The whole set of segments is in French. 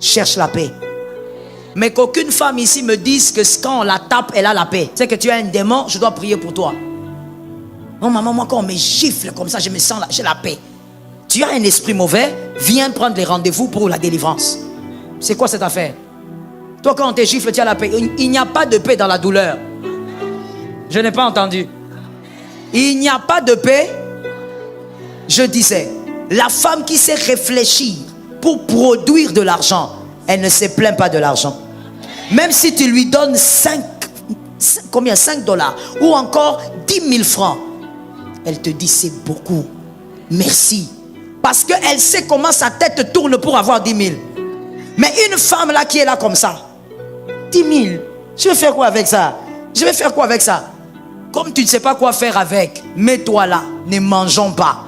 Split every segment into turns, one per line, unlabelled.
cherche la paix. Mais qu'aucune femme ici me dise que quand on la tape, elle a la paix. C'est que tu as un démon, je dois prier pour toi. Non, maman, moi quand on me gifle comme ça, je me sens là, j'ai la paix. Tu as un esprit mauvais, viens prendre les rendez-vous pour la délivrance. C'est quoi cette affaire? Toi quand on te gifle, tu as la paix. Il n'y a pas de paix dans la douleur. Je n'ai pas entendu. Il n'y a pas de paix. Je disais, la femme qui sait réfléchir pour produire de l'argent, elle ne se plaint pas de l'argent. Même si tu lui donnes 5 dollars ou encore 10 000 francs, elle te dit c'est beaucoup, merci. Parce qu'elle sait comment sa tête tourne pour avoir 10 000. Mais une femme là qui est là comme ça, 10 000, je vais faire quoi avec ça? Je vais faire quoi avec ça? Comme tu ne sais pas quoi faire avec, mets-toi là, ne mangeons pas.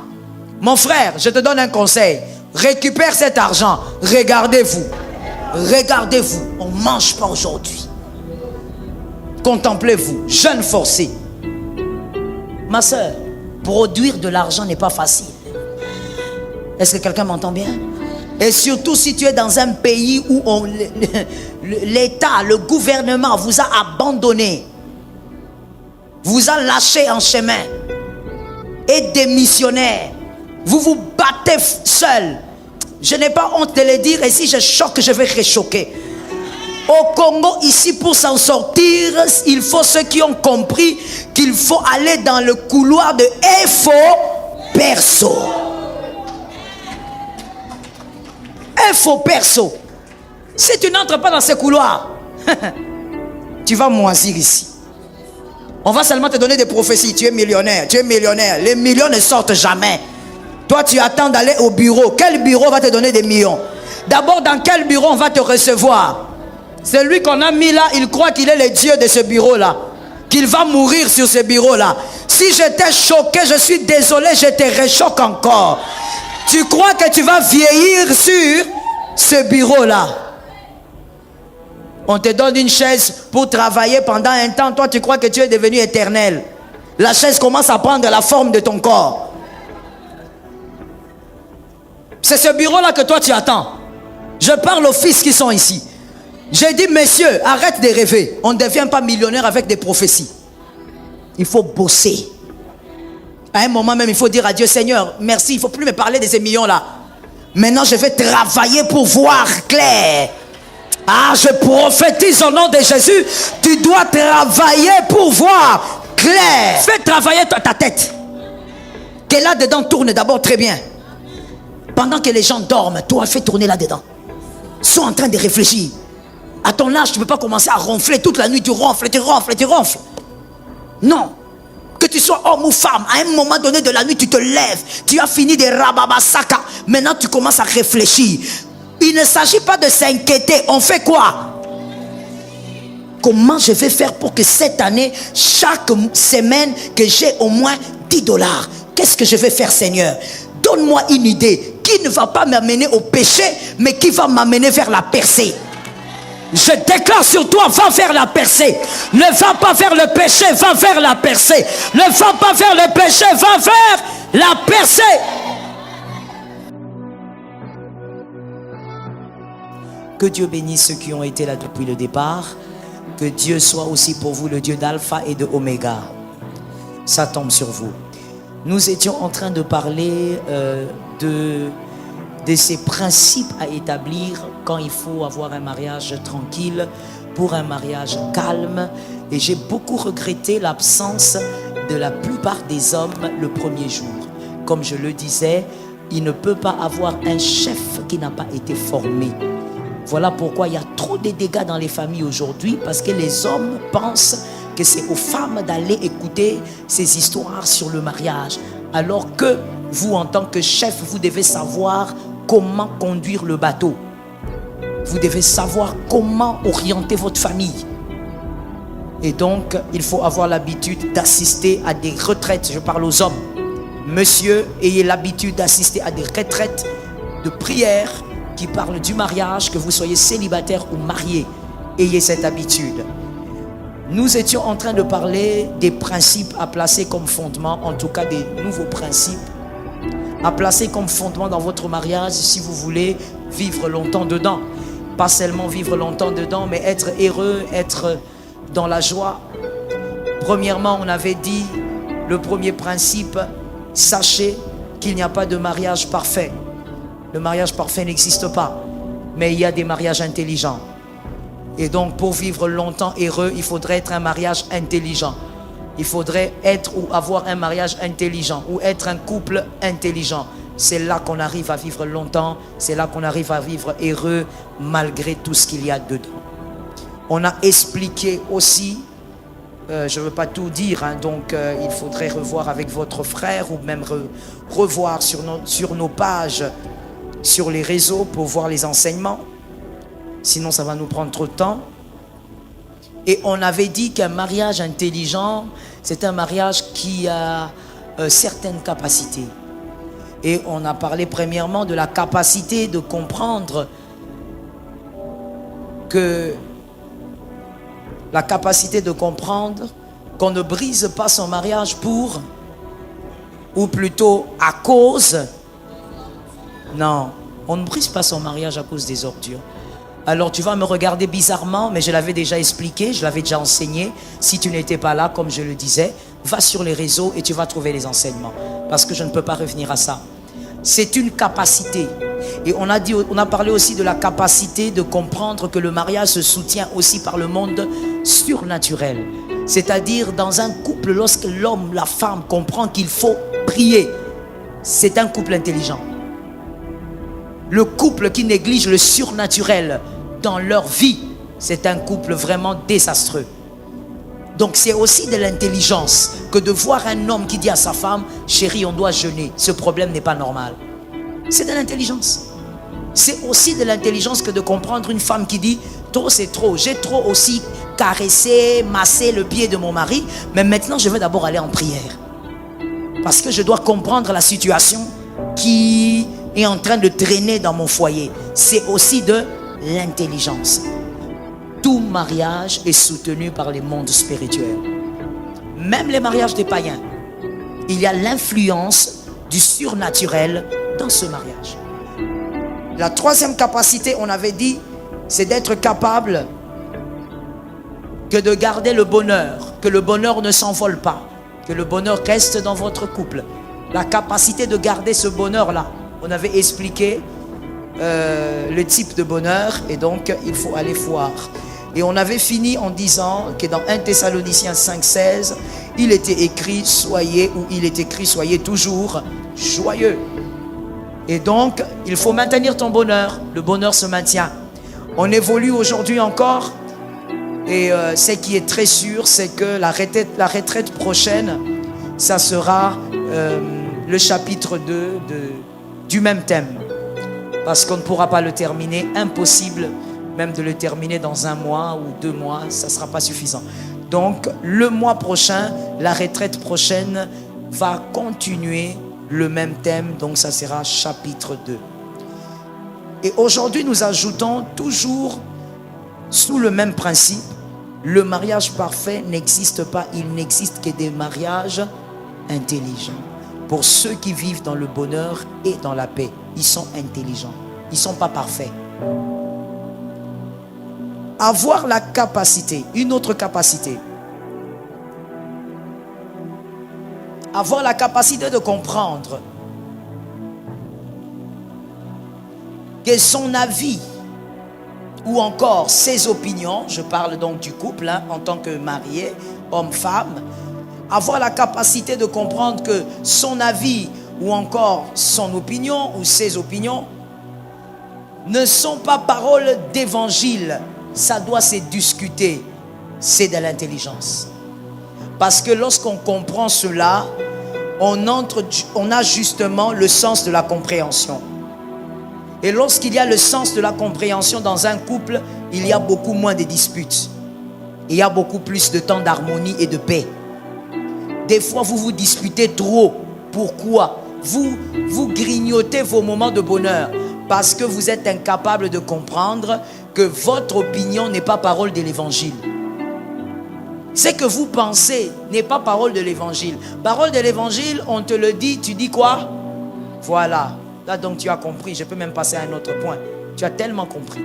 Mon frère, je te donne un conseil. Récupère cet argent, regardez-vous. Regardez-vous, on ne mange pas aujourd'hui. Contemplez-vous, jeune forcé. Ma soeur, produire de l'argent n'est pas facile. Est-ce que quelqu'un m'entend bien? Et surtout si tu es dans un pays où l'État, le gouvernement vous a abandonné, vous a lâché en chemin, et des missionnaires, vous vous battez seul. Je n'ai pas honte de le dire, et si je choque, je vais réchoquer. Au Congo, ici, pour s'en sortir, il faut ceux qui ont compris qu'il faut aller dans le couloir de Efo Perso. Efo Perso. Si tu n'entres pas dans ce couloir, tu vas moisir ici. On va seulement te donner des prophéties. Tu es millionnaire, tu es millionnaire. Les millions ne sortent jamais. Toi, tu attends d'aller au bureau. Quel bureau va te donner des millions? D'abord, dans quel bureau on va te recevoir? Celui qu'on a mis là, il croit qu'il est le Dieu de ce bureau-là. Qu'il va mourir sur ce bureau-là. Si je t'ai choqué, je suis désolé, je te réchoque encore. Tu crois que tu vas vieillir sur ce bureau-là? On te donne une chaise pour travailler pendant un temps. Toi, tu crois que tu es devenu éternel. La chaise commence à prendre la forme de ton corps. C'est ce bureau-là que toi tu attends. Je parle aux fils qui sont ici. J'ai dit, messieurs, arrête de rêver. On ne devient pas millionnaire avec des prophéties. Il faut bosser. À un moment même, il faut dire à Dieu, Seigneur, merci, il ne faut plus me parler de ces millions-là. Maintenant, je vais travailler pour voir clair. Ah, je prophétise au nom de Jésus. Tu dois travailler pour voir clair. Fais travailler ta tête. Que là-dedans tourne d'abord très bien. Pendant que les gens dorment, toi, fais tourner là-dedans. Sois en train de réfléchir. À ton âge, tu ne peux pas commencer à ronfler toute la nuit. Tu ronfles, tu ronfles, tu ronfles. Non. Que tu sois homme ou femme, à un moment donné de la nuit, tu te lèves. Tu as fini de rababasaka. Maintenant, tu commences à réfléchir. Il ne s'agit pas de s'inquiéter. On fait quoi? Comment je vais faire pour que cette année, chaque semaine, que j'ai au moins 10 dollars? Qu'est-ce que je vais faire, Seigneur? Donne-moi une idée qui ne va pas m'amener au péché, mais qui va m'amener vers la percée. Je déclare sur toi, va vers la percée. Ne va pas vers le péché, va vers la percée. Ne va pas vers le péché, va vers la percée. Que Dieu bénisse ceux qui ont été là depuis le départ. Que Dieu soit aussi pour vous le Dieu d'Alpha et de Oméga. Ça tombe sur vous. Nous étions en train de parler de ces principes à établir quand il faut avoir un mariage tranquille, pour un mariage calme. Et j'ai beaucoup regretté l'absence de la plupart des hommes le premier jour. Comme je le disais, il ne peut pas avoir un chef qui n'a pas été formé. Voilà pourquoi il y a trop de dégâts dans les familles aujourd'hui, parce que les hommes pensent que c'est aux femmes d'aller écouter ces histoires sur le mariage, alors que vous, en tant que chef, vous devez savoir comment conduire le bateau. Vous devez savoir comment orienter votre famille. Et donc, il faut avoir l'habitude d'assister à des retraites. Je parle aux hommes. Monsieur, ayez l'habitude d'assister à des retraites de prière qui parlent du mariage, que vous soyez célibataire ou marié. Ayez cette habitude. Nous étions en train de parler des principes à placer comme fondement, en tout cas des nouveaux principes à placer comme fondement dans votre mariage si vous voulez vivre longtemps dedans. Pas seulement vivre longtemps dedans, mais être heureux, être dans la joie. Premièrement, on avait dit, le premier principe, sachez qu'il n'y a pas de mariage parfait. Le mariage parfait n'existe pas, mais il y a des mariages intelligents. Et donc, pour vivre longtemps heureux, il faudrait être un mariage intelligent. Il faudrait être ou avoir un mariage intelligent ou être un couple intelligent. C'est là qu'on arrive à vivre longtemps, c'est là qu'on arrive à vivre heureux malgré tout ce qu'il y a dedans. On a expliqué aussi, je ne veux pas tout dire, hein, donc il faudrait revoir avec votre frère ou même revoir sur nos pages, sur les réseaux pour voir les enseignements. Sinon ça va nous prendre trop de temps. Et on avait dit qu'un mariage intelligent, c'est un mariage qui a certaines capacités. Et on a parlé premièrement de la capacité de comprendre qu'on ne brise pas son mariage pour, ou plutôt à cause. Non, on ne brise pas son mariage à cause des ordures. Alors tu vas me regarder bizarrement, mais je l'avais déjà expliqué, je l'avais déjà enseigné. Si tu n'étais pas là, comme je le disais, va sur les réseaux et tu vas trouver les enseignements. Parce que je ne peux pas revenir à ça. C'est une capacité. Et on a parlé aussi de la capacité de comprendre que le mariage se soutient aussi par le monde surnaturel. C'est-à-dire dans un couple, lorsque l'homme, la femme comprend qu'il faut prier, c'est un couple intelligent. Le couple qui néglige le surnaturel dans leur vie, c'est un couple vraiment désastreux. Donc c'est aussi de l'intelligence que de voir un homme qui dit à sa femme, chérie, on doit jeûner, ce problème n'est pas normal. C'est de l'intelligence. C'est aussi de l'intelligence que de comprendre une femme qui dit, trop c'est trop, j'ai trop aussi caressé, massé le pied de mon mari, mais maintenant je veux d'abord aller en prière. Parce que je dois comprendre la situation qui est en train de traîner dans mon foyer. C'est aussi de l'intelligence. Tout mariage est soutenu par les mondes spirituels. Même les mariages des païens. Il y a l'influence du surnaturel dans ce mariage. La troisième capacité, on avait dit, c'est d'être capable que de garder le bonheur. Que le bonheur ne s'envole pas. Que le bonheur reste dans votre couple. La capacité de garder ce bonheur-là. On avait expliqué le type de bonheur et donc il faut aller voir. Et on avait fini en disant que dans 1 Thessaloniciens 5,16, il était écrit soyez, ou il est écrit soyez toujours joyeux. Et donc, il faut maintenir ton bonheur. Le bonheur se maintient. On évolue aujourd'hui encore. Et ce qui est très sûr, c'est que la retraite prochaine, ça sera le chapitre 2 du même thème. Parce qu'on ne pourra pas le terminer. Impossible même de le terminer dans 1 mois ou 2 mois. Ça ne sera pas suffisant. Donc, le mois prochain, la retraite prochaine va continuer le même thème. Donc, ça sera chapitre 2. Et aujourd'hui, nous ajoutons toujours sous le même principe. Le mariage parfait n'existe pas. Il n'existe que des mariages intelligents. Pour ceux qui vivent dans le bonheur et dans la paix, ils sont intelligents. Ils ne sont pas parfaits. Avoir la capacité, une autre capacité. Avoir la capacité de comprendre que son avis ou encore ses opinions, je parle donc du couple en tant que marié, homme-femme, avoir la capacité de comprendre que son avis ou encore son opinion ou ses opinions ne sont pas paroles d'évangile. Ça doit se discuter. C'est de l'intelligence. Parce que lorsqu'on comprend cela, on a justement le sens de la compréhension. Et lorsqu'il y a le sens de la compréhension dans un couple, il y a beaucoup moins de disputes. Il y a beaucoup plus de temps d'harmonie et de paix. Des fois, vous vous disputez trop. Pourquoi? Vous grignotez vos moments de bonheur parce que vous êtes incapable de comprendre que votre opinion n'est pas parole de l'évangile. Ce que vous pensez n'est pas parole de l'évangile. Parole de l'évangile, on te le dit, tu dis quoi? Voilà. Là donc tu as compris, je peux même passer à un autre point. Tu as tellement compris.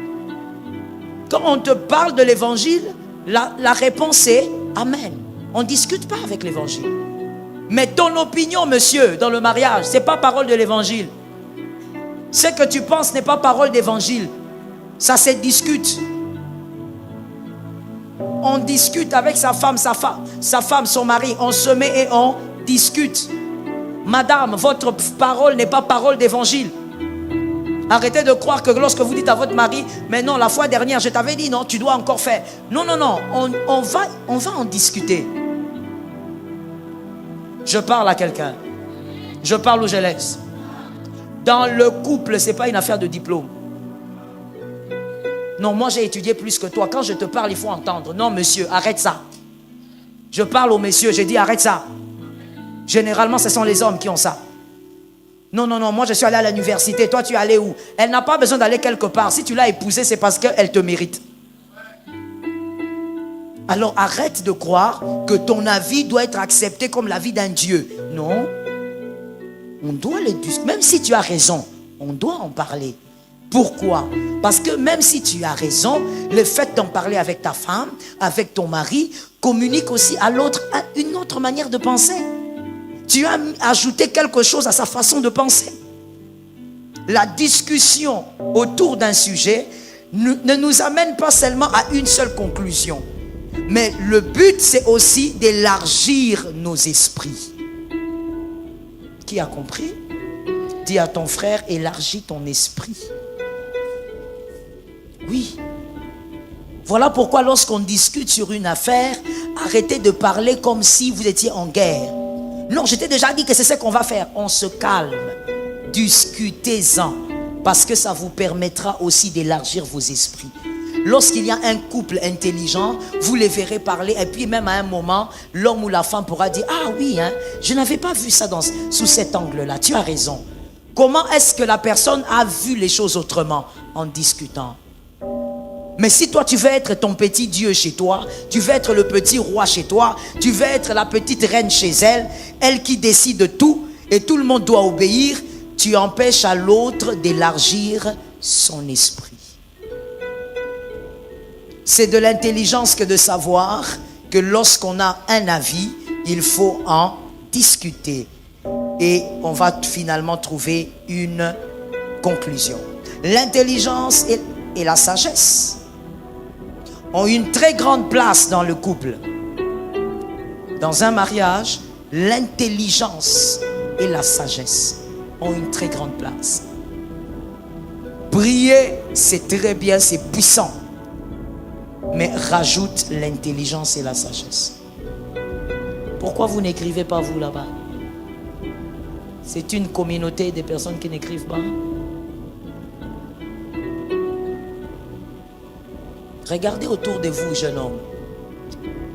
Quand on te parle de l'évangile, la réponse est Amen. On ne discute pas avec l'évangile. Mais ton opinion, monsieur, dans le mariage, ce n'est pas parole de l'évangile. Ce que tu penses n'est pas parole d'évangile. Ça se discute. On discute avec sa femme, son mari. On se met et on discute. Madame, votre parole n'est pas parole d'évangile. Arrêtez de croire que lorsque vous dites à votre mari, mais non, la fois dernière, je t'avais dit, non, tu dois encore faire. Non, non, non, on va en discuter. Je parle à quelqu'un. Je parle ou je laisse. Dans le couple, ce n'est pas une affaire de diplôme. Non, moi j'ai étudié plus que toi. Quand je te parle, il faut entendre. Non, monsieur, arrête ça. Je parle au monsieur, j'ai dit arrête ça. Généralement, ce sont les hommes qui ont ça. Non, non, non, moi je suis allé à l'université. Toi, tu es allé où? Elle n'a pas besoin d'aller quelque part. Si tu l'as épousée, c'est parce qu'elle te mérite. Alors arrête de croire que ton avis doit être accepté comme l'avis d'un Dieu. Non. On doit le discuter. Même si tu as raison, on doit en parler. Pourquoi? Parce que même si tu as raison, le fait d'en parler avec ta femme, avec ton mari, communique aussi à l'autre une autre manière de penser. Tu as ajouté quelque chose à sa façon de penser. La discussion autour d'un sujet ne nous amène pas seulement à une seule conclusion. Mais le but, c'est aussi d'élargir nos esprits. Qui a compris? Dis à ton frère, élargis ton esprit. Oui. Voilà pourquoi lorsqu'on discute sur une affaire, arrêtez de parler comme si vous étiez en guerre. Non, je t'ai déjà dit que c'est ce qu'on va faire. On se calme. Discutez-en. Parce que ça vous permettra aussi d'élargir vos esprits. Lorsqu'il y a un couple intelligent, vous les verrez parler. Et puis même à un moment, l'homme ou la femme pourra dire, ah oui, hein, je n'avais pas vu ça sous cet angle-là. Tu as raison. Comment est-ce que la personne a vu les choses autrement? En discutant. Mais si toi tu veux être ton petit Dieu chez toi, tu veux être le petit roi chez toi, tu veux être la petite reine chez elle, elle qui décide de tout et tout le monde doit obéir, tu empêches à l'autre d'élargir son esprit. C'est de l'intelligence que de savoir que lorsqu'on a un avis, il faut en discuter et on va finalement trouver une conclusion. L'intelligence et la sagesse ont une très grande place dans le couple. Dans un mariage, l'intelligence et la sagesse ont une très grande place. Prier, c'est très bien, c'est puissant. Mais rajoute l'intelligence et la sagesse. Pourquoi vous n'écrivez pas vous là-bas? C'est une communauté de personnes qui n'écrivent pas. Regardez autour de vous, jeune homme.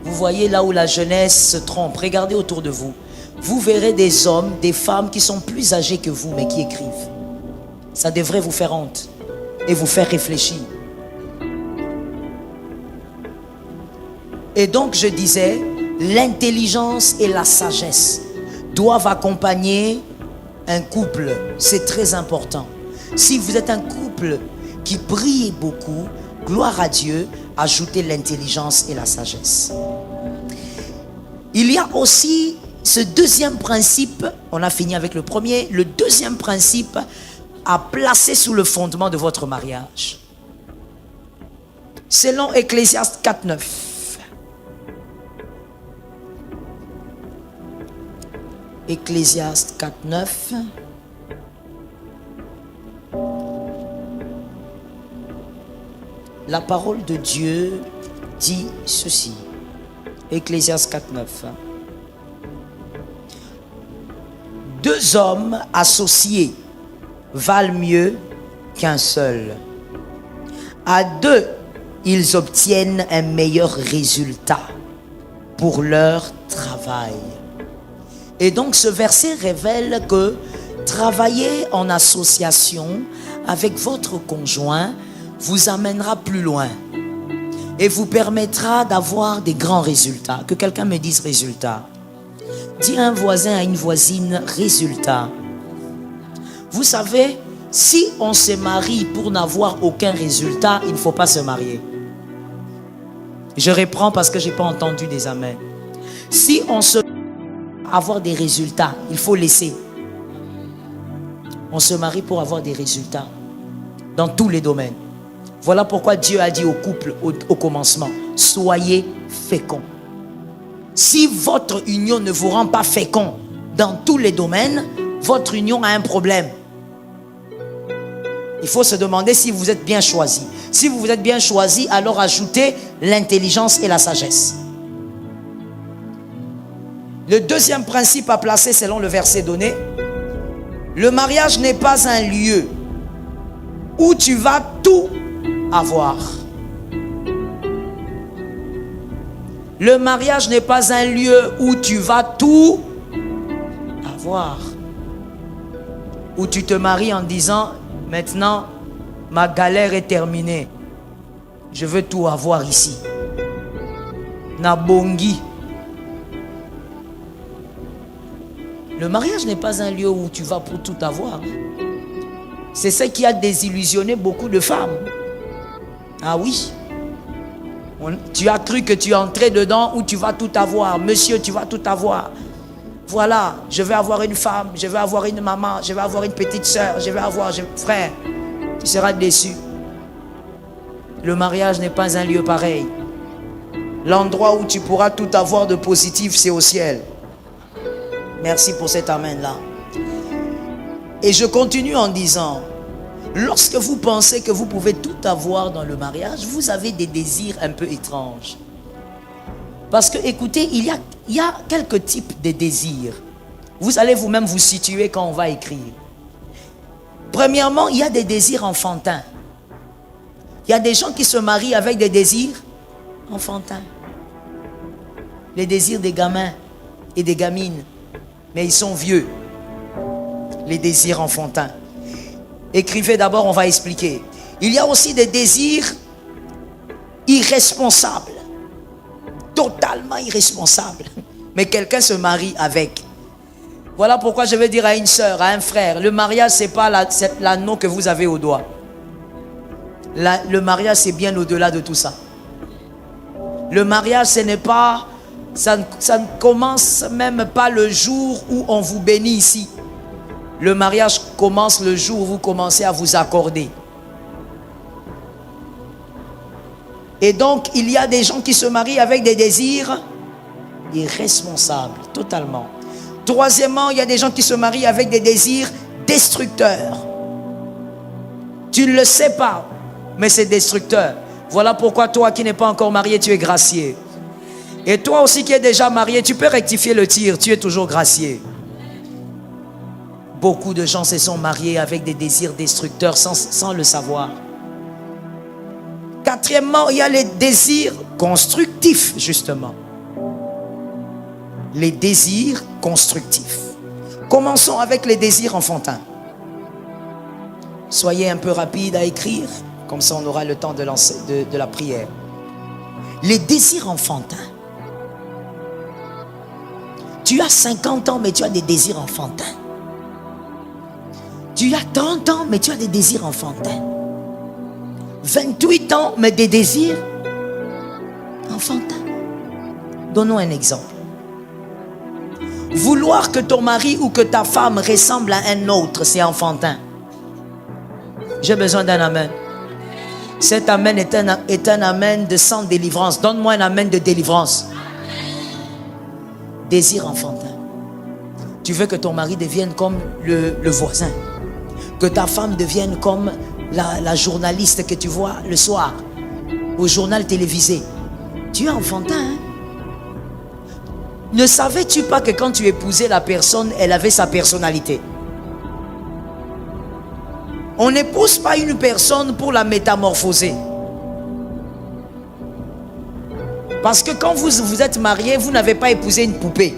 Vous voyez là où la jeunesse se trompe. Regardez autour de vous. Vous verrez des hommes, des femmes qui sont plus âgés que vous, mais qui écrivent. Ça devrait vous faire honte et vous faire réfléchir. Et donc je disais, l'intelligence et la sagesse doivent accompagner un couple. C'est très important. Si vous êtes un couple qui prie beaucoup, gloire à Dieu, ajoutez l'intelligence et la sagesse. Il y a aussi ce deuxième principe, on a fini avec le premier, le deuxième principe à placer sous le fondement de votre mariage. Selon Ecclésiaste 4.9. Ecclésiaste 4.9. La parole de Dieu dit ceci. Ecclésiaste 4.9. Deux hommes associés valent mieux qu'un seul. À deux, ils obtiennent un meilleur résultat pour leur travail. Et donc ce verset révèle que travailler en association avec votre conjoint vous amènera plus loin et vous permettra d'avoir des grands résultats. Que quelqu'un me dise résultat. Dis à un voisin, à une voisine, résultat. Vous savez, si on se marie pour n'avoir aucun résultat, il ne faut pas se marier. Je reprends parce que je n'ai pas entendu des amens. Si on se avoir des résultats, il faut laisser. On se marie pour avoir des résultats dans tous les domaines. Voilà pourquoi Dieu a dit au couple au commencement, soyez féconds. Si votre union ne vous rend pas fécond dans tous les domaines, votre union a un problème. Il faut se demander si vous êtes bien choisi. Si vous êtes bien choisi, alors ajoutez l'intelligence et la sagesse. Le deuxième principe à placer selon le verset donné, le mariage n'est pas un lieu où tu vas tout avoir. Le mariage n'est pas un lieu où tu vas tout avoir. Où tu te maries en disant, maintenant, ma galère est terminée. Je veux tout avoir ici. Nabongi. Le mariage n'est pas un lieu où tu vas pour tout avoir. C'est ce qui a désillusionné beaucoup de femmes. Ah oui. Tu as cru que tu es entré dedans où tu vas tout avoir. Monsieur, tu vas tout avoir. Voilà, je vais avoir une femme, je vais avoir une maman, je vais avoir une petite soeur, je vais avoir un frère. Tu seras déçu. Le mariage n'est pas un lieu pareil. L'endroit où tu pourras tout avoir de positif, c'est au ciel. Merci pour cet amen-là. Et je continue en disant, lorsque vous pensez que vous pouvez tout avoir dans le mariage, vous avez des désirs un peu étranges. Parce que, écoutez, il y a quelques types de désirs. Vous allez vous-même vous situer quand on va écrire. Premièrement, il y a des désirs enfantins. Il y a des gens qui se marient avec des désirs enfantins. Les désirs des gamins et des gamines. Mais ils sont vieux. Les désirs enfantins. Écrivez d'abord, on va expliquer. Il y a aussi des désirs irresponsables. Totalement irresponsables. Mais quelqu'un se marie avec. Voilà pourquoi je vais dire à une soeur, à un frère, le mariage, ce n'est pas l'anneau que vous avez au doigt. Le mariage, c'est bien au-delà de tout ça. Le mariage, ce n'est pas... Ça ne commence même pas le jour où on vous bénit ici. Le mariage commence le jour où vous commencez à vous accorder. Et donc, il y a des gens qui se marient avec des désirs irresponsables, totalement. Troisièmement, il y a des gens qui se marient avec des désirs destructeurs. Tu ne le sais pas, mais c'est destructeur. Voilà pourquoi toi qui n'es pas encore marié, tu es gracié. Et toi aussi qui es déjà marié, tu peux rectifier le tir, tu es toujours gracié. Beaucoup de gens se sont mariés avec des désirs destructeurs sans le savoir. Quatrièmement, il y a les désirs constructifs, justement. Les désirs constructifs. Commençons avec les désirs enfantins. Soyez un peu rapide à écrire, comme ça on aura le temps de la prière. Les désirs enfantins. Tu as 50 ans, mais tu as des désirs enfantins. Tu as 30 ans, mais tu as des désirs enfantins. 28 ans, mais des désirs enfantins. Donnons un exemple. Vouloir que ton mari ou que ta femme ressemble à un autre, c'est enfantin. J'ai besoin d'un amen. Cet amen est un amen de sans délivrance. Donne-moi un amen de délivrance. Désir enfantin. Tu veux que ton mari devienne comme le voisin. Que ta femme devienne comme la journaliste que tu vois le soir au journal télévisé. Tu es enfantin, hein? Ne savais-tu pas que quand tu épousais la personne, elle avait sa personnalité? On n'épouse pas une personne pour la métamorphoser. Parce que quand vous êtes marié, vous n'avez pas épousé une poupée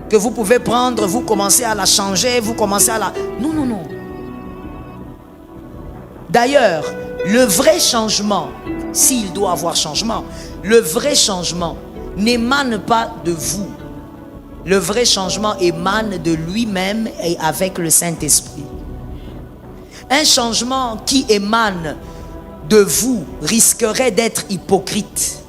que vous pouvez prendre, vous commencez à la changer, vous commencez à la... Non, non, non. D'ailleurs, le vrai changement, s'il doit avoir changement, le vrai changement n'émane pas de vous. Le vrai changement émane de lui-même et avec le Saint-Esprit. Un changement qui émane de vous risquerait d'être hypocrite.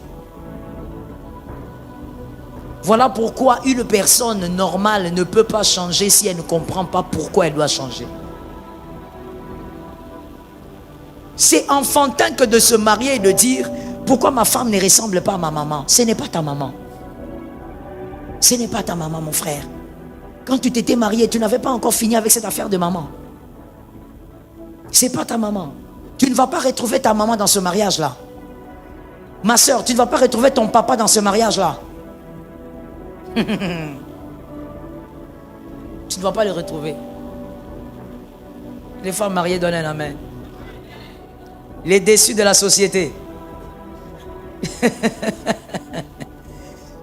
Voilà pourquoi une personne normale ne peut pas changer si elle ne comprend pas pourquoi elle doit changer. C'est enfantin que de se marier et de dire pourquoi ma femme ne ressemble pas à ma maman. Ce n'est pas ta maman. Ce n'est pas ta maman, mon frère. Quand tu t'étais marié, tu n'avais pas encore fini avec cette affaire de maman. C'est pas ta maman. Tu ne vas pas retrouver ta maman dans ce mariage-là. Ma soeur, tu ne vas pas retrouver ton papa dans ce mariage-là. Tu ne vas pas le retrouver. Les femmes mariées donnent un amen. Les déçus de la société.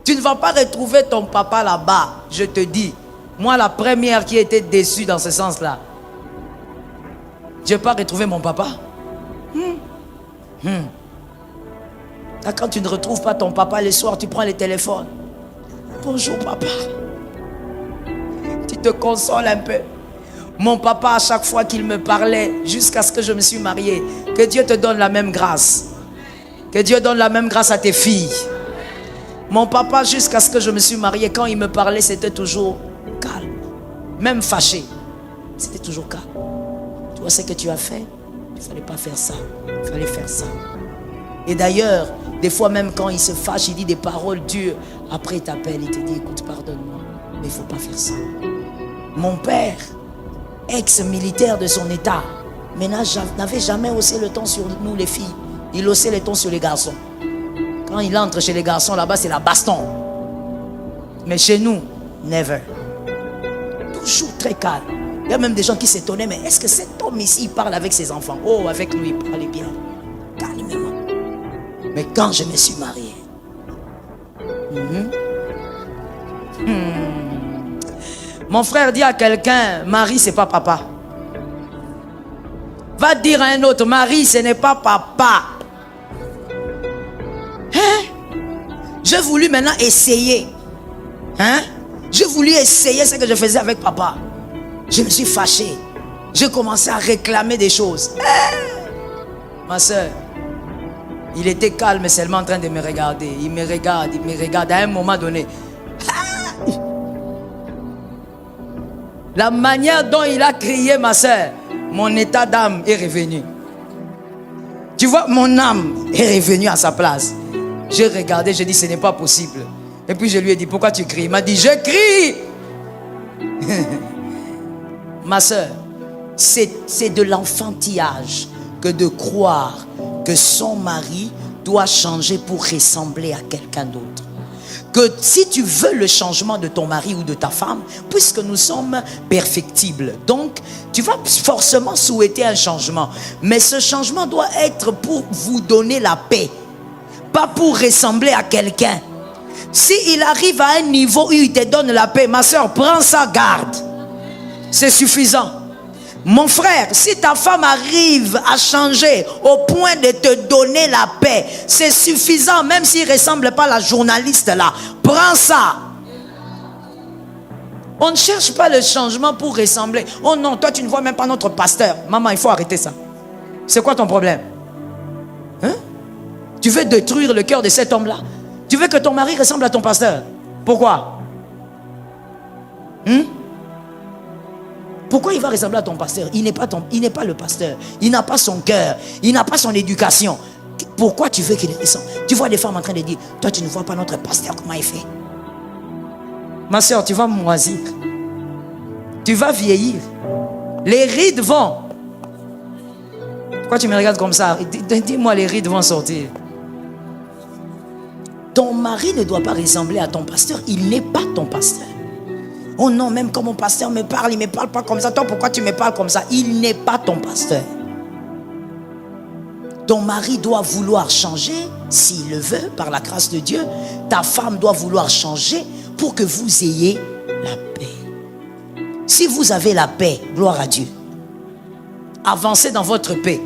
Tu ne vas pas retrouver ton papa là-bas, je te dis. Moi, la première qui était déçue dans ce sens-là. Je n'ai pas retrouvé mon papa. Là, quand tu ne retrouves pas ton papa le soir, tu prends le téléphone. Bonjour papa. Tu te consoles un peu. Mon papa, à chaque fois qu'il me parlait, jusqu'à ce que je me suis marié, que Dieu te donne la même grâce. Que Dieu donne la même grâce à tes filles. Mon papa, jusqu'à ce que je me suis marié, quand il me parlait, c'était toujours calme. Même fâché. C'était toujours calme. Tu vois ce que tu as fait? Il ne fallait pas faire ça. Il fallait faire ça. Et d'ailleurs, des fois même quand il se fâche, il dit des paroles dures. Après il t'appelle, il te dit, écoute, pardonne-moi, mais il ne faut pas faire ça. Mon père, ex-militaire de son état, mais n'avait jamais haussé le ton sur nous les filles. Il haussait le ton sur les garçons. Quand il entre chez les garçons, là-bas, c'est la baston. Mais chez nous, never. Toujours très calme. Il y a même des gens qui s'étonnaient, mais est-ce que cet homme ici, il parle avec ses enfants? Oh, avec nous, il parlait bien. Calmement. Mais quand je me suis marié, mon frère dit à quelqu'un, Marie, c'est pas papa. Va dire à un autre, Marie, ce n'est pas papa. Hein? J'ai voulu maintenant essayer. Hein? J'ai voulu essayer ce que je faisais avec papa. Je me suis fâché. J'ai commencé à réclamer des choses. Ma soeur, il était calme seulement en train de me regarder. Il me regarde à un moment donné. La manière dont il a crié, ma soeur, mon état d'âme est revenu. Tu vois, mon âme est revenue à sa place. J'ai regardé, j'ai dit, ce n'est pas possible. Et puis je lui ai dit, pourquoi tu cries? Il m'a dit, je crie. Ma soeur, c'est de l'enfantillage que de croire que son mari doit changer pour ressembler à quelqu'un d'autre. Que si tu veux le changement de ton mari ou de ta femme, puisque nous sommes perfectibles, donc tu vas forcément souhaiter un changement. Mais ce changement doit être pour vous donner la paix, pas pour ressembler à quelqu'un. S'il arrive à un niveau où il te donne la paix, ma soeur, prends ça, garde. C'est suffisant. Mon frère, si ta femme arrive à changer au point de te donner la paix, c'est suffisant, même s'il ne ressemble pas à la journaliste là. Prends ça. On ne cherche pas le changement pour ressembler. Oh non, toi tu ne vois même pas notre pasteur. Maman, il faut arrêter ça. C'est quoi ton problème? Hein? Tu veux détruire le cœur de cet homme-là? Tu veux que ton mari ressemble à ton pasteur? Pourquoi? Pourquoi il va ressembler à ton pasteur? Il n'est pas le pasteur. Il n'a pas son cœur. Il n'a pas son éducation. Pourquoi tu veux qu'il ressemble? Tu vois des femmes en train de dire, toi tu ne vois pas notre pasteur, comment il fait? Ma soeur, tu vas moisir. Tu vas vieillir. Les rides vont. Pourquoi tu me regardes comme ça? Dis-moi, les rides vont sortir. Ton mari ne doit pas ressembler à ton pasteur. Il n'est pas ton pasteur. Oh non, même quand mon pasteur me parle, il ne me parle pas comme ça. Toi, pourquoi tu me parles comme ça? Il n'est pas ton pasteur. Ton mari doit vouloir changer, s'il le veut, par la grâce de Dieu. Ta femme doit vouloir changer pour que vous ayez la paix. Si vous avez la paix, gloire à Dieu, avancez dans votre paix.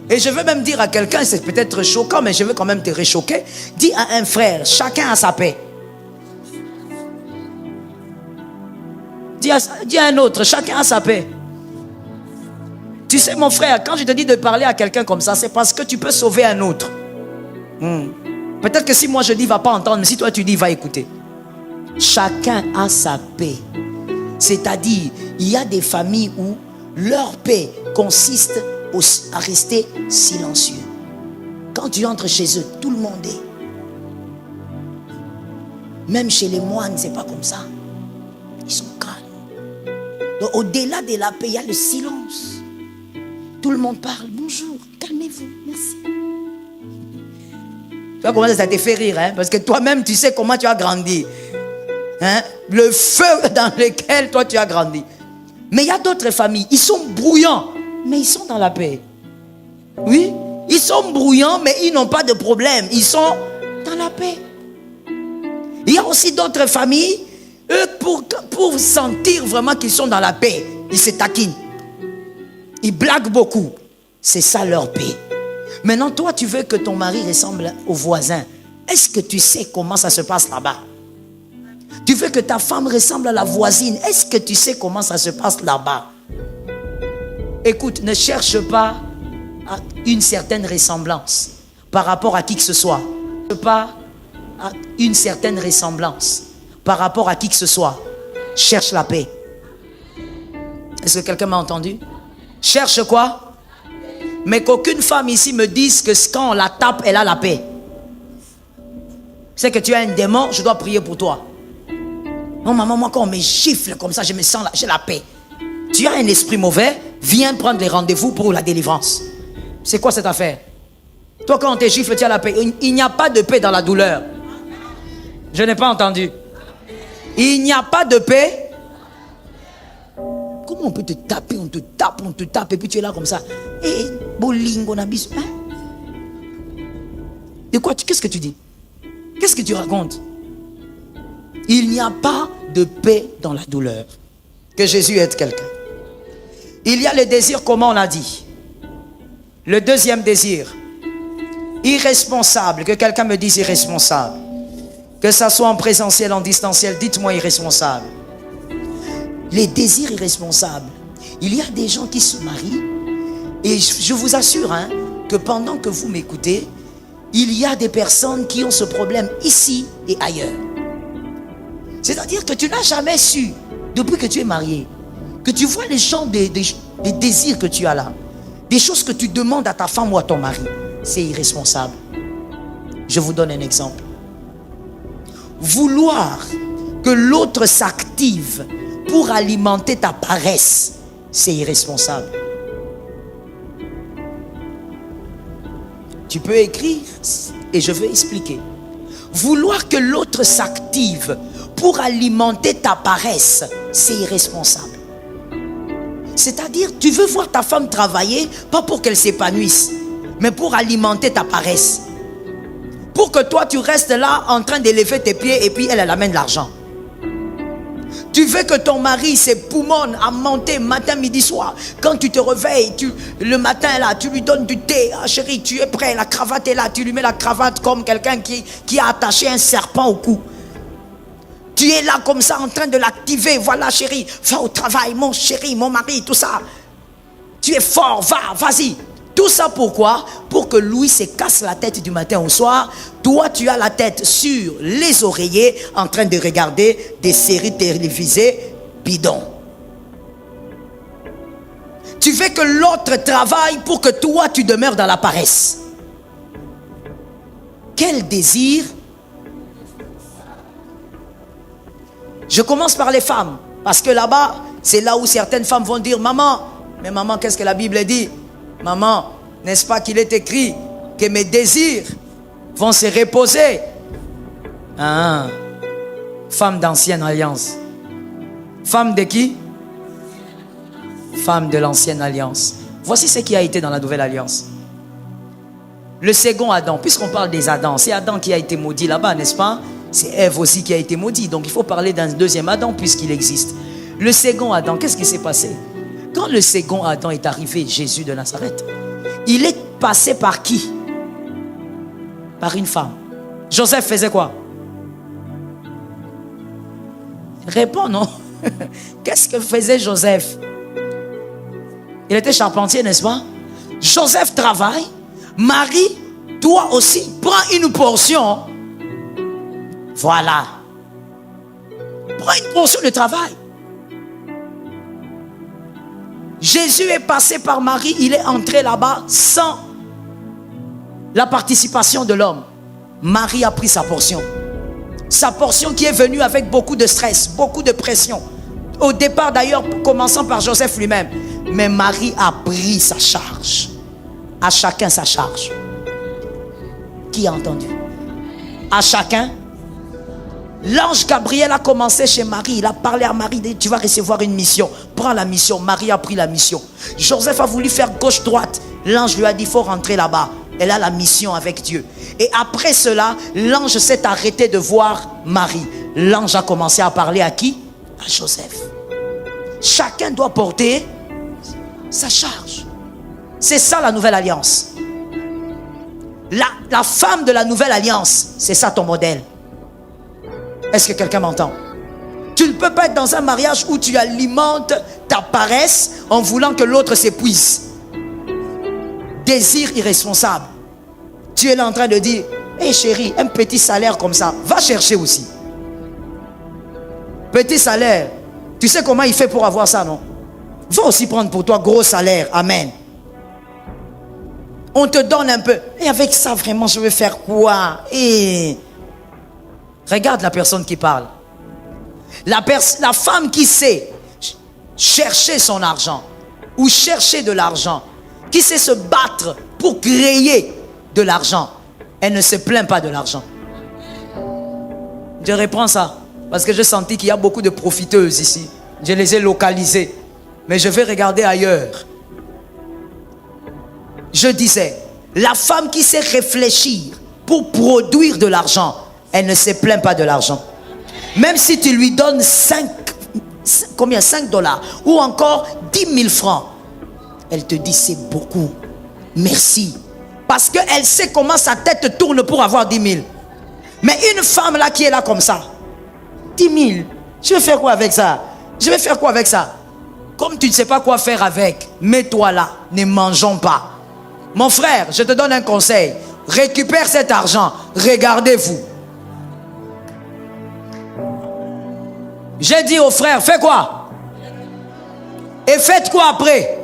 Et je veux même dire à quelqu'un, c'est peut-être choquant, mais je veux quand même te réchoquer. Dis à un frère, chacun a sa paix. Dis à un autre, chacun a sa paix. Tu sais, mon frère, quand je te dis de parler à quelqu'un comme ça, c'est parce que tu peux sauver un autre. Peut-être que si moi je dis, il ne va pas entendre, mais si toi tu dis, il va écouter. Chacun a sa paix. C'est-à-dire, il y a des familles où leur paix consiste à rester silencieux. Quand tu entres chez eux, tout le monde est. Même chez les moines, c'est pas comme ça. Ils sont calmes. Donc, au-delà de la paix, il y a le silence. Tout le monde parle. Bonjour, calmez-vous, merci. Tu vois comment ça te fait rire, hein? Parce que toi-même, tu sais comment tu as grandi. Hein? Le feu dans lequel toi tu as grandi. Mais il y a d'autres familles, ils sont brouillants, mais ils sont dans la paix. Oui, ils sont brouillants, mais ils n'ont pas de problème. Ils sont dans la paix. Il y a aussi d'autres familles, eux, pour sentir vraiment qu'ils sont dans la paix, ils se taquinent. Ils blaguent beaucoup. C'est ça leur paix. Maintenant, toi, tu veux que ton mari ressemble au voisin. Est-ce que tu sais comment ça se passe là-bas? Tu veux que ta femme ressemble à la voisine. Est-ce que tu sais comment ça se passe là-bas? Écoute, ne cherche pas à une certaine ressemblance par rapport à qui que ce soit. Ne cherche pas à une certaine ressemblance par rapport à qui que ce soit. Cherche la paix. Est-ce que quelqu'un m'a entendu? Cherche quoi? Mais qu'aucune femme ici me dise que quand on la tape, elle a la paix. C'est que tu as un démon, je dois prier pour toi. Non, maman, moi, quand on me gifle comme ça, je me sens là, j'ai la paix. Tu as un esprit mauvais, viens prendre les rendez-vous pour la délivrance. C'est quoi cette affaire? Toi, quand on te gifle, tu as la paix. Il n'y a pas de paix dans la douleur. Je n'ai pas entendu. Il n'y a pas de paix. Comment on peut te taper, on te tape, et puis tu es là comme ça. Et bolingo, nabis. Hein? De quoi? Qu'est-ce que tu dis? Qu'est-ce que tu racontes? Il n'y a pas de paix dans la douleur. Que Jésus aide quelqu'un. Il y a le désir, comment on l'a dit. Le deuxième désir, irresponsable. Que quelqu'un me dise irresponsable. Que ça soit en présentiel, en distanciel, dites-moi irresponsable. Les désirs irresponsables. Il y a des gens qui se marient et je vous assure que pendant que vous m'écoutez, il y a des personnes qui ont ce problème ici et ailleurs. C'est-à-dire que tu n'as jamais su, depuis que tu es marié, que tu vois les champs des désirs que tu as là, des choses que tu demandes à ta femme ou à ton mari. C'est irresponsable. Je vous donne un exemple. Vouloir que l'autre s'active pour alimenter ta paresse, c'est irresponsable. Tu peux écrire et je vais expliquer. Vouloir que l'autre s'active pour alimenter ta paresse, c'est irresponsable. C'est-à-dire, tu veux voir ta femme travailler, pas pour qu'elle s'épanouisse, mais pour alimenter ta paresse. Pour que toi, tu restes là en train d'élever tes pieds et puis elle amène l'argent. Tu veux que ton mari s'époumonne à monter matin, midi, soir. Quand tu te réveilles, le matin là, tu lui donnes du thé. Ah chérie, tu es prêt, la cravate est là. Tu lui mets la cravate comme quelqu'un qui a attaché un serpent au cou. Tu es là comme ça en train de l'activer. Voilà chérie, va au travail, mon chéri, mon mari, tout ça. Tu es fort, vas-y. Tout ça pourquoi? Pour que Louis se casse la tête du matin au soir. Toi, tu as la tête sur les oreillers en train de regarder des séries télévisées bidons. Tu veux que l'autre travaille pour que toi, tu demeures dans la paresse. Quel désir! Je commence par les femmes. Parce que là-bas, c'est là où certaines femmes vont dire, maman, mais maman, qu'est-ce que la Bible dit? Maman, n'est-ce pas qu'il est écrit que mes désirs vont se reposer? Ah, femme d'ancienne alliance. Femme de qui? Femme de l'ancienne alliance. Voici ce qui a été dans la nouvelle alliance. Le second Adam, puisqu'on parle des Adams, c'est Adam qui a été maudit là-bas, n'est-ce pas? C'est Ève aussi qui a été maudite. Donc il faut parler d'un deuxième Adam puisqu'il existe. Le second Adam, qu'est-ce qui s'est passé? Quand le second Adam est arrivé, Jésus de Nazareth, il est passé par qui? Par une femme. Joseph faisait quoi? Réponds, non? Qu'est-ce que faisait Joseph? Il était charpentier, n'est-ce pas? Joseph travaille. Marie, toi aussi, prends une portion. Voilà. Prends une portion de travail. Jésus est passé par Marie, il est entré là-bas sans la participation de l'homme. Marie a pris sa portion. Sa portion qui est venue avec beaucoup de stress, beaucoup de pression. Au départ d'ailleurs, commençant par Joseph lui-même. Mais Marie a pris sa charge. À chacun sa charge. Qui a entendu? À chacun. L'ange Gabriel a commencé chez Marie. Il a parlé à Marie, dit, tu vas recevoir une mission. Prends la mission. Marie a pris la mission. Joseph a voulu faire gauche-droite. L'ange lui a dit, il faut rentrer là-bas. Elle a la mission avec Dieu. Et après cela, l'ange s'est arrêté de voir Marie. L'ange a commencé à parler à qui? À Joseph. Chacun doit porter sa charge. C'est ça la nouvelle alliance. La femme de la nouvelle alliance, c'est ça ton modèle. Est-ce que quelqu'un m'entend? Tu ne peux pas être dans un mariage où tu alimentes ta paresse en voulant que l'autre s'épuise. Désir irresponsable. Tu es là en train de dire, hé chérie, un petit salaire comme ça, va chercher aussi. Petit salaire, tu sais comment il fait pour avoir ça, non? Va aussi prendre pour toi gros salaire, amen. On te donne un peu. Et avec ça, vraiment, je vais faire quoi? Et regarde la personne qui parle. La femme qui sait chercher son argent ou chercher de l'argent, qui sait se battre pour créer de l'argent, elle ne se plaint pas de l'argent. Je reprends ça parce que j'ai senti qu'il y a beaucoup de profiteuses ici. Je les ai localisées, mais je vais regarder ailleurs. Je disais, la femme qui sait réfléchir pour produire de l'argent, elle ne se plaint pas de l'argent. Même si tu lui donnes 5 dollars ou encore 10 000 francs, elle te dit c'est beaucoup, merci. Parce qu'elle sait comment sa tête tourne pour avoir 10 000. Mais une femme là qui est là comme ça, 10 000, je vais faire quoi avec ça? Je vais faire quoi avec ça? Comme tu ne sais pas quoi faire avec, mets-toi là, ne mangeons pas. Mon frère, je te donne un conseil. Récupère cet argent, regardez-vous. J'ai dit au frère, fais quoi? Et faites quoi après?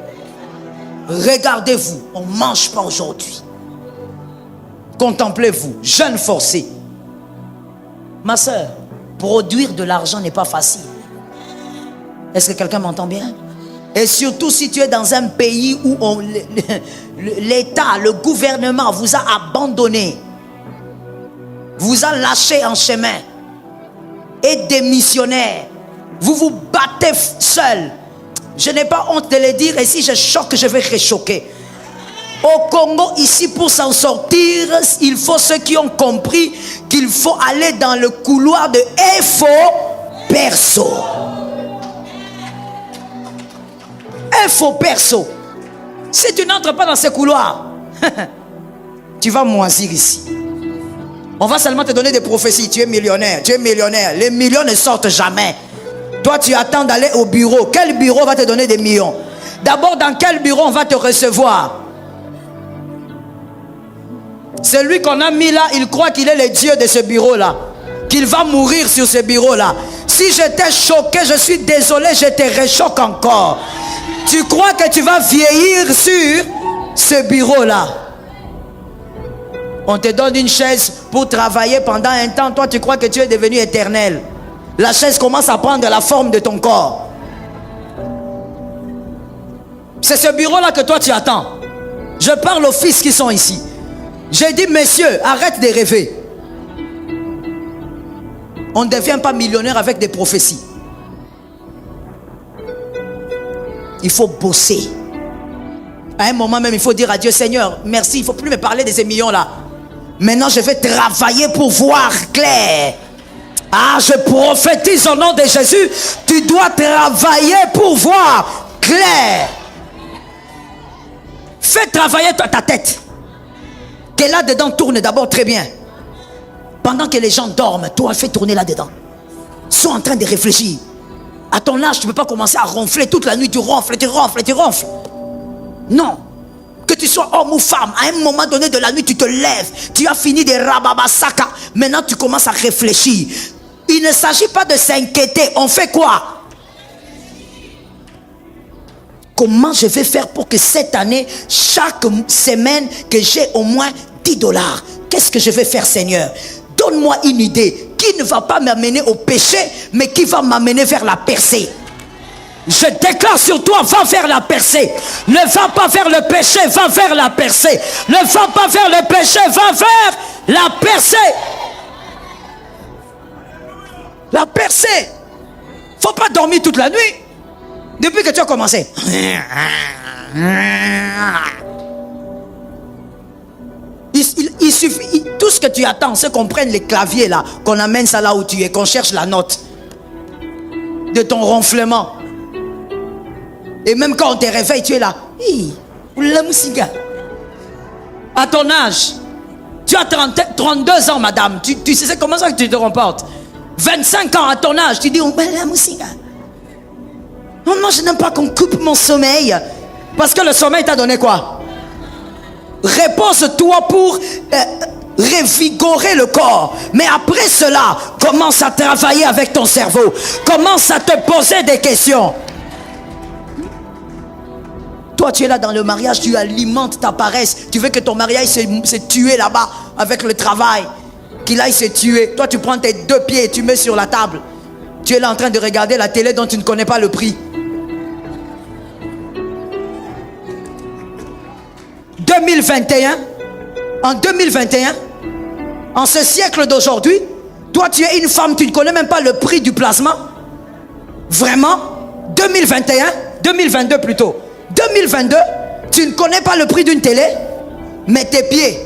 Regardez-vous, on ne mange pas aujourd'hui. Contemplez-vous, jeûne forcé. Ma soeur, produire de l'argent n'est pas facile. Est-ce que quelqu'un m'entend bien? Et surtout si tu es dans un pays où l'État, le gouvernement vous a abandonné, vous a lâché en chemin, et démissionnaire, vous vous battez seul. Je n'ai pas honte de le dire, et si je choque, je vais réchoquer. Au Congo, ici, pour s'en sortir, il faut ceux qui ont compris qu'il faut aller dans le couloir de Efo Perso. Efo Perso. Si tu n'entres pas dans ces couloirs, tu vas moisir ici. On va seulement te donner des prophéties. Tu es millionnaire, tu es millionnaire. Les millions ne sortent jamais. Toi, tu attends d'aller au bureau. Quel bureau va te donner des millions? D'abord, dans quel bureau on va te recevoir? Celui qu'on a mis là, il croit qu'il est le Dieu de ce bureau-là, qu'il va mourir sur ce bureau-là. Si je t'ai choqué, je suis désolé, je te réchoque encore. Tu crois que tu vas vieillir sur ce bureau-là? On te donne une chaise pour travailler pendant un temps. Toi, tu crois que tu es devenu éternel. La chaise commence à prendre la forme de ton corps. C'est ce bureau-là que toi, tu attends. Je parle aux fils qui sont ici. J'ai dit, messieurs, arrête de rêver. On ne devient pas millionnaire avec des prophéties. Il faut bosser. À un moment même, il faut dire à Dieu, Seigneur, merci, il ne faut plus me parler de ces millions-là. Maintenant, je vais travailler pour voir clair. Ah, je prophétise au nom de Jésus. Tu dois travailler pour voir clair. Fais travailler ta tête. Que là-dedans tourne d'abord très bien. Pendant que les gens dorment, toi, fais tourner là-dedans. Sois en train de réfléchir. À ton âge, tu ne peux pas commencer à ronfler toute la nuit. Tu ronfles, tu ronfles, tu ronfles. Non. Que tu sois homme ou femme, à un moment donné de la nuit, tu te lèves. Tu as fini des rababasaka. Maintenant, tu commences à réfléchir. Il ne s'agit pas de s'inquiéter. On fait quoi? Comment je vais faire pour que cette année, chaque semaine, que j'ai au moins 10 $? Qu'est-ce que je vais faire, Seigneur? Donne-moi une idée qui ne va pas m'amener au péché, mais qui va m'amener vers la percée. Je déclare sur toi, va vers la percée. Ne va pas vers le péché, va vers la percée. Ne va pas vers le péché, va vers la percée. La percée. Faut pas dormir toute la nuit. Depuis que tu as commencé. Il suffit, tout ce que tu attends, c'est qu'on prenne les claviers là, qu'on amène ça là où tu es, qu'on cherche la note de ton ronflement. Et même quand on te réveille, tu es là. La musique. À ton âge, tu as 32 ans, madame. Tu sais comment ça que tu te comportes. 25 ans à ton âge, tu dis, la musique. Non, moi je n'aime pas qu'on coupe mon sommeil. Parce que le sommeil t'a donné quoi? Repose-toi pour revigorer le corps. Mais après cela, commence à travailler avec ton cerveau. Commence à te poser des questions. Toi, tu es là dans le mariage, tu alimentes ta paresse. Tu veux que ton mariage se tue là-bas avec le travail. Qu'il aille se tuer. Toi, tu prends tes 2 pieds et tu mets sur la table. Tu es là en train de regarder la télé dont tu ne connais pas le prix. 2021, en 2021, en ce siècle d'aujourd'hui, toi tu es une femme, tu ne connais même pas le prix du placement. Vraiment? 2021, 2022 plutôt. 2022, tu ne connais pas le prix d'une télé, mais tes pieds,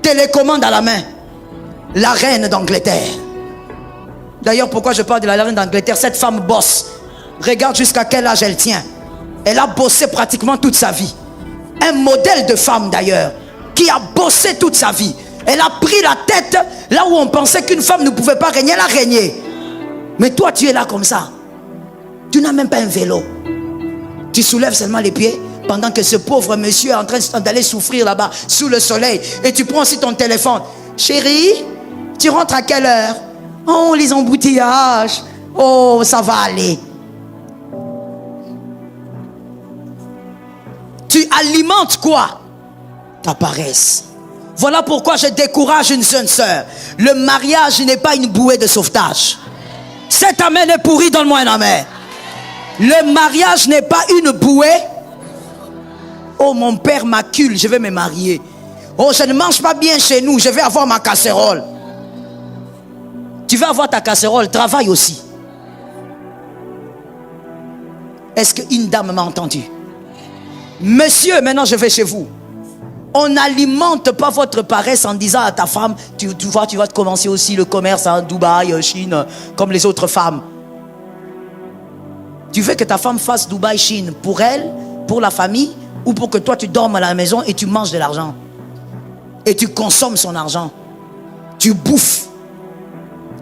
télécommande à la main, la reine d'Angleterre. D'ailleurs, pourquoi je parle de la reine d'Angleterre? Cette femme bosse. Regarde jusqu'à quel âge elle tient. Elle a bossé pratiquement toute sa vie. Un modèle de femme d'ailleurs, qui a bossé toute sa vie. Elle a pris la tête là où on pensait qu'une femme ne pouvait pas régner, elle a régné. Mais toi tu es là comme ça. Tu n'as même pas un vélo. Tu soulèves seulement les pieds pendant que ce pauvre monsieur est en train d'aller souffrir là-bas sous le soleil. Et tu prends aussi ton téléphone. Chérie, tu rentres à quelle heure? Oh, les embouteillages. Oh, ça va aller. Tu alimentes quoi? Ta paresse. Voilà pourquoi je décourage une jeune sœur. Le mariage n'est pas une bouée de sauvetage. Cet amen est pourri, donne-moi un amen. Le mariage n'est pas une bouée. Oh, mon père m'accule, je vais me marier. Oh, je ne mange pas bien chez nous, je vais avoir ma casserole. Tu veux avoir ta casserole, travaille aussi. Est-ce qu'une dame m'a entendu? Monsieur, maintenant je vais chez vous. On n'alimente pas votre paresse en disant à ta femme, tu vas commencer aussi le commerce à Dubaï, Chine, comme les autres femmes. Tu veux que ta femme fasse Dubaï, Chine pour elle, pour la famille, ou pour que toi tu dormes à la maison et tu manges de l'argent et tu consommes son argent, tu bouffes.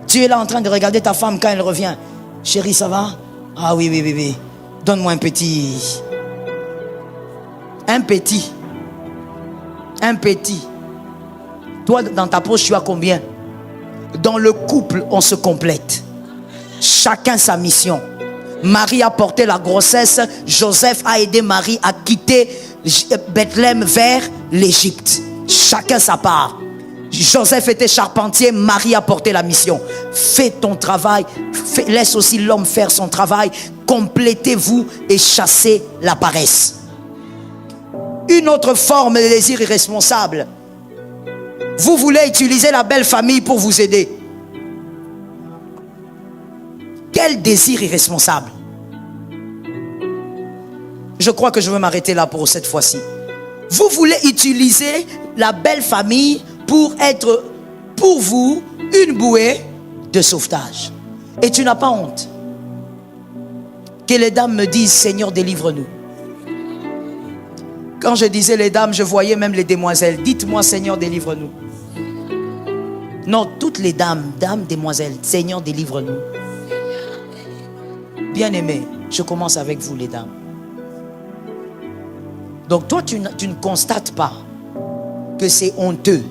Tu es là en train de regarder ta femme quand elle revient. Chérie, ça va? Ah oui, oui, oui, oui. Donne-moi un petit. Un petit. Un petit. Toi, dans ta poche, tu as combien? Dans le couple, on se complète. Chacun sa mission. Marie a porté la grossesse. Joseph a aidé Marie à quitter Bethléem vers l'Égypte. Chacun sa part. Joseph était charpentier, Marie a porté la mission. Fais ton travail, laisse aussi l'homme faire son travail. Complétez-vous et chassez la paresse. Une autre forme de désir irresponsable. Vous voulez utiliser la belle famille pour vous aider. Quel désir irresponsable. Je crois que je vais m'arrêter là pour cette fois-ci. Vous voulez utiliser la belle famille pour être pour vous une bouée de sauvetage. Et tu n'as pas honte. Que les dames me disent, Seigneur, délivre-nous. Quand je disais les dames, je voyais même les demoiselles. Dites-moi, Seigneur, délivre-nous. Non, toutes les dames, demoiselles, Seigneur, délivre-nous. Bien-aimés, je commence avec vous, les dames. Donc toi, tu ne constates pas que c'est honteux,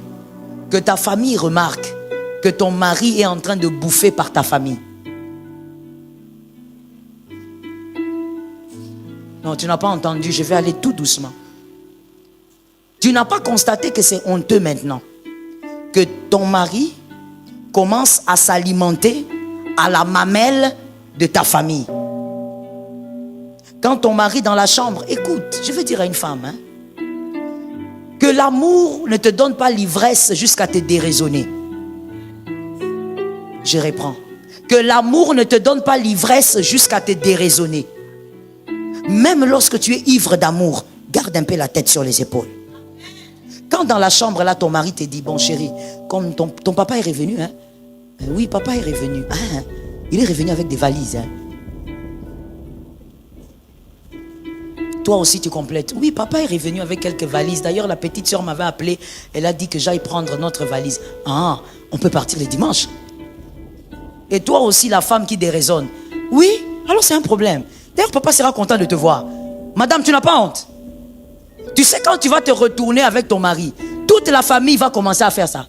que ta famille remarque que ton mari est en train de bouffer par ta famille. Non, tu n'as pas entendu, je vais aller tout doucement. Tu n'as pas constaté que c'est honteux maintenant, que ton mari commence à s'alimenter à la mamelle de ta famille. Quand ton mari dans la chambre, écoute, je veux dire à une femme, hein, que l'amour ne te donne pas l'ivresse jusqu'à te déraisonner. Je reprends. Que l'amour ne te donne pas l'ivresse jusqu'à te déraisonner. Même lorsque tu es ivre d'amour, garde un peu la tête sur les épaules. Quand dans la chambre, là, ton mari te dit, bon chéri, comme ton papa est revenu, hein? Oui, papa est revenu. Ah, il est revenu avec des valises. Hein? Toi aussi, tu complètes. Oui, papa est revenu avec quelques valises. D'ailleurs, la petite soeur m'avait appelé. Elle a dit que j'aille prendre notre valise. Ah, on peut partir le dimanche. Et toi aussi, la femme qui déraisonne. Oui, alors c'est un problème. D'ailleurs, papa sera content de te voir. Madame, tu n'as pas honte. Tu sais, quand tu vas te retourner avec ton mari, toute la famille va commencer à faire ça.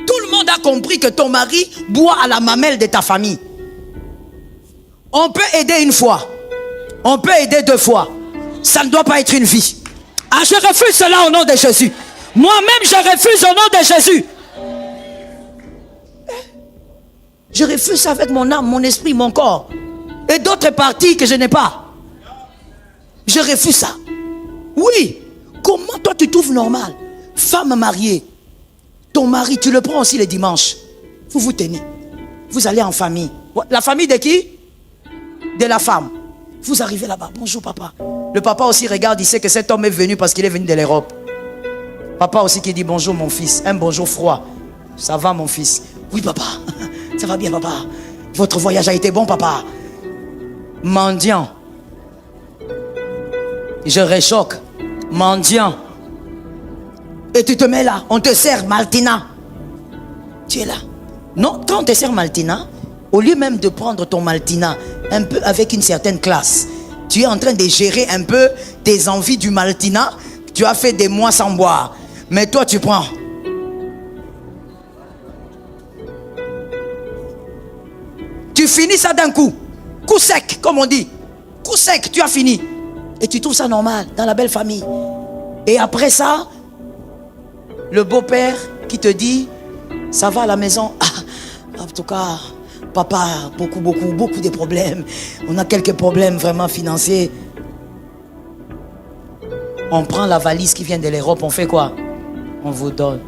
Tout le monde a compris que ton mari boit à la mamelle de ta famille. On peut aider une fois. On peut aider 2 fois. Ça ne doit pas être une vie. Ah, je refuse cela au nom de Jésus. Moi-même, je refuse au nom de Jésus. Je refuse ça avec mon âme, mon esprit, mon corps. Et d'autres parties que je n'ai pas. Je refuse ça. Oui. Comment toi tu trouves normal? Femme mariée. Ton mari, tu le prends aussi le dimanche. Vous vous tenez. Vous allez en famille. La famille de qui? De la femme. Vous arrivez là-bas. Bonjour papa. Le papa aussi regarde, il sait que cet homme est venu parce qu'il est venu de l'Europe. Papa aussi qui dit bonjour mon fils. Un bonjour froid. Ça va mon fils? Oui papa. Ça va bien papa. Votre voyage a été bon papa. Mendiant. Je réchoque. Mendiant. Et tu te mets là. On te sert Maltina. Tu es là. Non, quand on te sert Maltina, au lieu même de prendre ton Maltina un peu avec une certaine classe, tu es en train de gérer un peu tes envies du Maltina. Tu as fait des mois sans boire. Mais toi tu prends. Tu finis ça d'un coup. Coup sec, comme on dit. Coup sec, tu as fini. Et tu trouves ça normal dans la belle famille. Et après ça, le beau-père qui te dit, ça va à la maison. Ah, en tout cas, papa, beaucoup de problèmes. On a quelques problèmes vraiment financiers. On prend la valise qui vient de l'Europe, on fait quoi? On vous donne.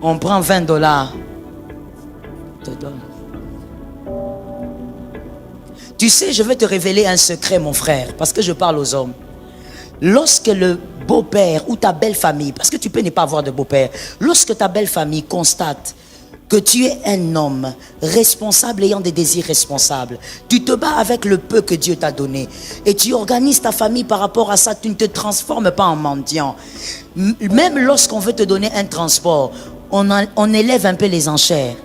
On prend $20. On te donne. Tu sais, je vais te révéler un secret, mon frère, parce que je parle aux hommes. Lorsque le beau-père ou ta belle famille, parce que tu peux ne pas avoir de beau-père, lorsque ta belle famille constate que tu es un homme responsable ayant des désirs responsables, tu te bats avec le peu que Dieu t'a donné et tu organises ta famille par rapport à ça, tu ne te transformes pas en mendiant. Même lorsqu'on veut te donner un transport, on élève un peu les enchères.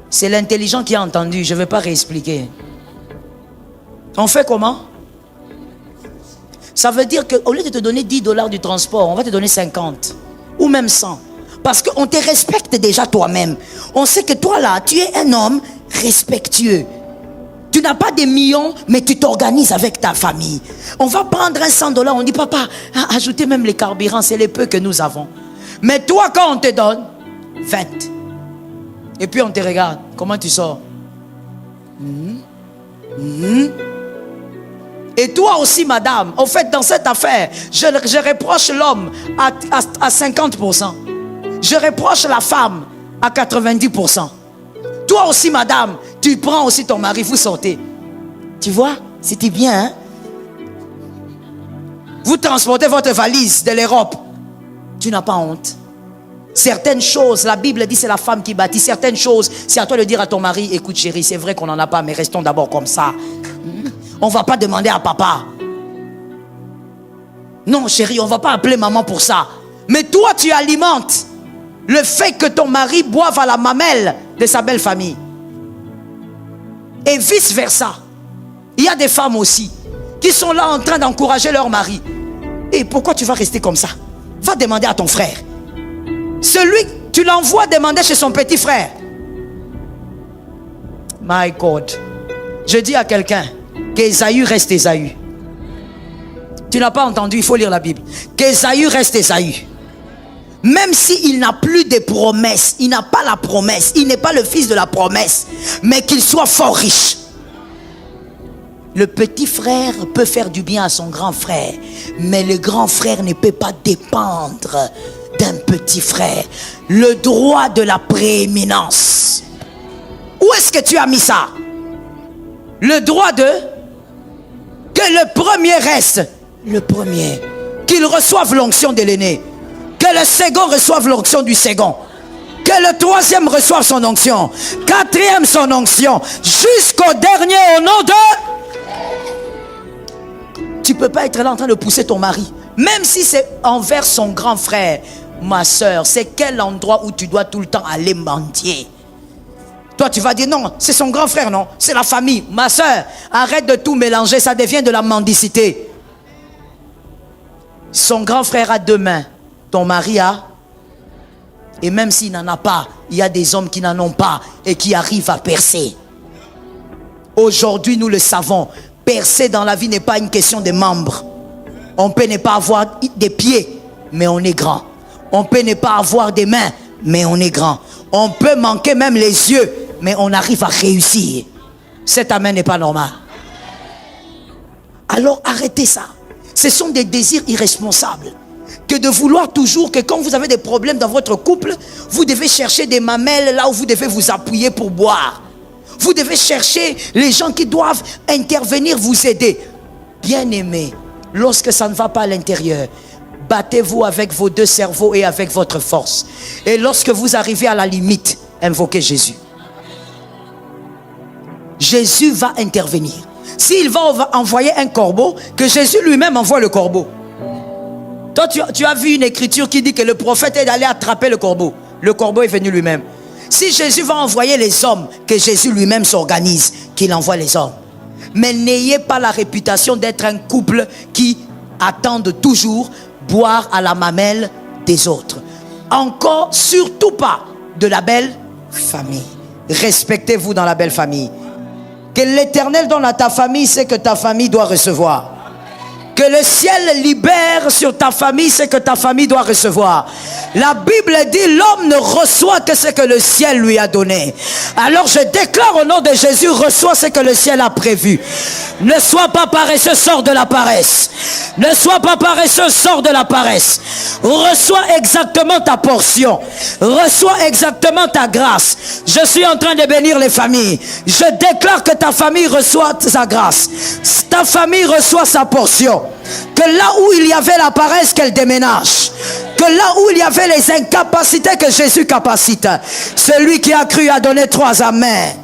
C'est l'intelligent qui a entendu, je ne vais pas réexpliquer. On fait comment? Ça veut dire qu'au lieu de te donner $10 du transport, on va te donner 50 ou même 100. Parce qu'on te respecte déjà toi-même. On sait que toi là, tu es un homme respectueux. Tu n'as pas des millions, mais tu t'organises avec ta famille. On va prendre un $100, on dit papa, ajoutez même les carburants, c'est les peu que nous avons. Mais toi, quand on te donne 20, et puis on te regarde, comment tu sors? Et toi aussi, madame, en fait, dans cette affaire, je reproche l'homme à 50%. Je reproche la femme à 90%. Toi aussi, madame, tu prends aussi ton mari, vous sortez. Tu vois, c'était bien, hein? Vous transportez votre valise de l'Europe. Tu n'as pas honte. Certaines choses, la Bible dit c'est la femme qui bâtit. Certaines choses, c'est à toi de dire à ton mari, écoute chérie, c'est vrai qu'on n'en a pas, mais restons d'abord comme ça. On ne va pas demander à papa. Non chérie, on ne va pas appeler maman pour ça. Mais toi, tu alimentes le fait que ton mari boive à la mamelle de sa belle famille. Et vice versa. Il y a des femmes aussi qui sont là en train d'encourager leur mari. Et pourquoi tu vas rester comme ça? Va demander à ton frère. Celui, tu l'envoies demander chez son petit frère. My God. Je dis à quelqu'un qu'Ésaü reste Ésaü. Tu n'as pas entendu, il faut lire la Bible. Qu'Ésaü reste Ésaü. Même s'il n'a plus de promesses, il n'a pas la promesse, il n'est pas le fils de la promesse, mais qu'il soit fort riche. Le petit frère peut faire du bien à son grand frère, mais le grand frère ne peut pas dépendre d'un petit frère. Le droit de la prééminence. Où est-ce que tu as mis ça? Le droit de... Que le premier reste le premier. Qu'il reçoive l'onction de l'aîné. Que le second reçoive l'onction du second. Que le troisième reçoive son onction. Quatrième son onction. Jusqu'au dernier au nom de... Tu ne peux pas être là en train de pousser ton mari. Même si c'est envers son grand frère. Ma soeur, c'est quel endroit où tu dois tout le temps aller mendier? Toi tu vas dire non, c'est son grand frère, non? C'est la famille. Ma soeur, arrête de tout mélanger, ça devient de la mendicité. Son grand frère a 2 mains. Ton mari a. Et même s'il n'en a pas, il y a des hommes qui n'en ont pas et qui arrivent à percer. Aujourd'hui, nous le savons. Percer dans la vie n'est pas une question de membres. On peut ne pas avoir des pieds, mais on est grand. On peut ne pas avoir des mains, mais on est grand. On peut manquer même les yeux, mais on arrive à réussir. Cet amen n'est pas normal. Alors arrêtez ça. Ce sont des désirs irresponsables. Que de vouloir toujours que quand vous avez des problèmes dans votre couple, vous devez chercher des mamelles là où vous devez vous appuyer pour boire. Vous devez chercher les gens qui doivent intervenir, vous aider. Bien-aimés, lorsque ça ne va pas à l'intérieur, battez-vous avec vos 2 cerveaux et avec votre force. Et lorsque vous arrivez à la limite, invoquez Jésus. Jésus va intervenir. S'il va envoyer un corbeau, que Jésus lui-même envoie le corbeau. Toi, tu as vu une écriture qui dit que le prophète est allé attraper le corbeau. Le corbeau est venu lui-même. Si Jésus va envoyer les hommes, que Jésus lui-même s'organise, qu'il envoie les hommes. Mais n'ayez pas la réputation d'être un couple qui attendent toujours boire à la mamelle des autres. Encore, surtout pas de la belle famille. Respectez-vous dans la belle famille. Que l'Éternel donne à ta famille ce que ta famille doit recevoir. Que le ciel libère sur ta famille ce que ta famille doit recevoir. La Bible dit l'homme ne reçoit que ce que le ciel lui a donné. Alors je déclare au nom de Jésus, reçois ce que le ciel a prévu. Ne sois pas paresseux, sors de la paresse. Ne sois pas paresseux, sors de la paresse. Reçois exactement ta portion. Reçois exactement ta grâce. Je suis en train de bénir les familles. Je déclare que ta famille reçoit sa grâce. Ta famille reçoit sa portion. Que là où il y avait la paresse, qu'elle déménage. Que là où il y avait les incapacités, que Jésus capacite. Celui qui a cru a donné 3 amens.